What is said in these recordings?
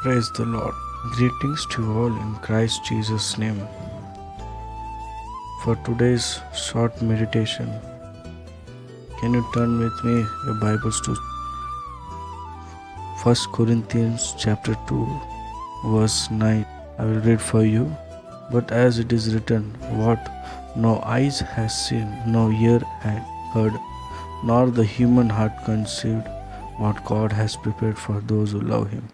Praise the Lord. Greetings to you all in Christ Jesus' name. For today's short meditation, can you turn with me your Bibles to 1 Corinthians chapter 2, verse 9. I will read for you. But as it is written, what no eyes has seen, no ear had heard, nor the human heart conceived, what God has prepared for those who love Him.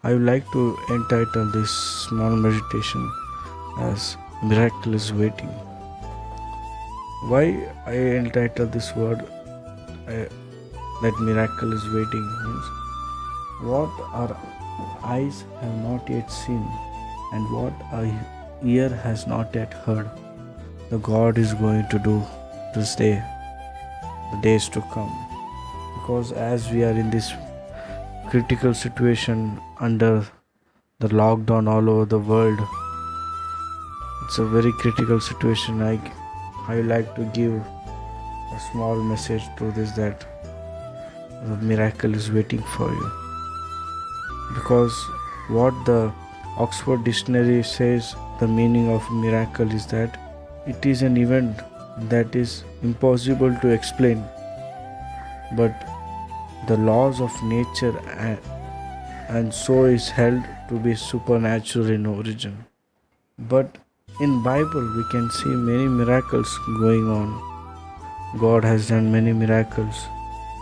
I would like to entitle this small meditation as Miracle is Waiting. Why I entitle this word that miracle is waiting means what our eyes have not yet seen and what our ear has not yet heard, the God is going to do this day, the days to come. Because as we are in this critical situation under the lockdown all over the world, it's a very critical situation. I would like to give a small message to this, that the miracle is waiting for you. Because what the Oxford Dictionary says, the meaning of miracle is that it is an event that is impossible to explain, but the laws of nature and so is held to be supernatural in origin. But in Bible we can see many miracles going on. God has done many miracles.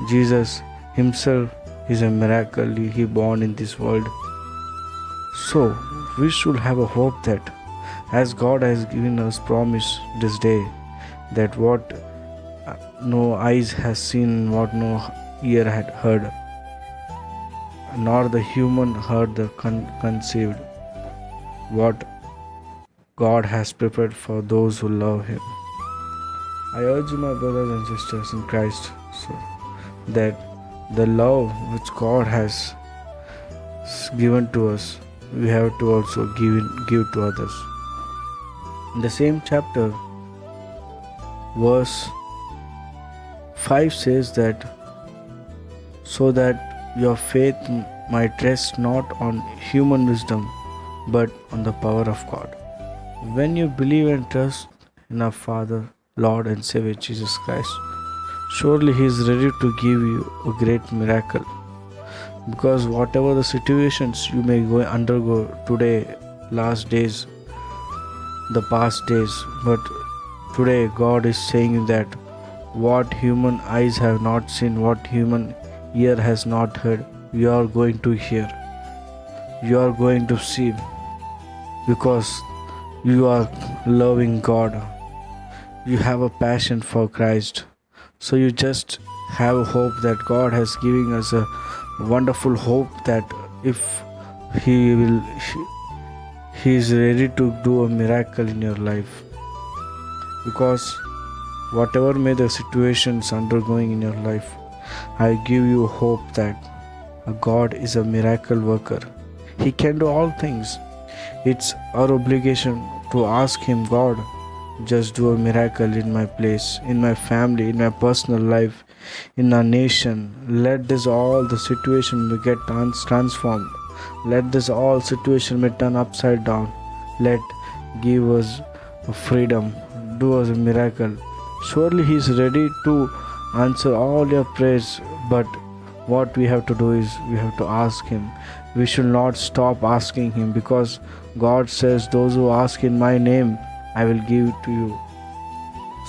Jesus himself is a miracle. He born in this world. So we should have a hope that as God has given us promise this day, that what no eyes has seen, what no ear had heard, nor the human heard the conceived, what God has prepared for those who love Him. I urge you, my brothers and sisters in Christ, so that the love which God has given to us, we have to also give to others. In the same chapter, verse 5 says that, so that your faith might rest not on human wisdom, but on the power of God. When you believe and trust in our Father, Lord and Savior Jesus Christ, surely He is ready to give you a great miracle. Because whatever the situations you may undergo today, last days, the past days, but today God is saying that what human eyes have not seen, what human ear has not heard, you are going to hear, you are going to see, because you are loving God, you have a passion for Christ. So you just have a hope that God has given us a wonderful hope that if He is ready to do a miracle in your life. Because whatever may the situations undergoing in your life, I give you hope that God is a miracle worker. He can do all things. It's our obligation to ask Him, God, just do a miracle in my place, in my family, in my personal life, in our nation. Let this all the situation may get transformed. Let this all situation may turn upside down. Let give us freedom. Do us a miracle. Surely He is ready to answer all your prayers, but what we have to do is we have to ask Him. We should not stop asking Him, because God says, those who ask in my name, I will give it to you.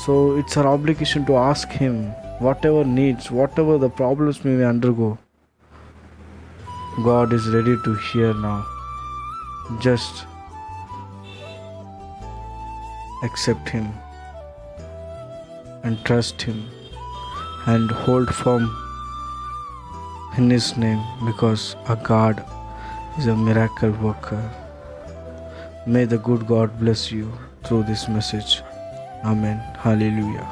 So it's our obligation to ask Him whatever needs, whatever the problems we may undergo. God is ready to hear now. Just accept Him and trust Him and hold firm in His name, because our God is a miracle worker. May the good God bless you through this message. Amen. Hallelujah.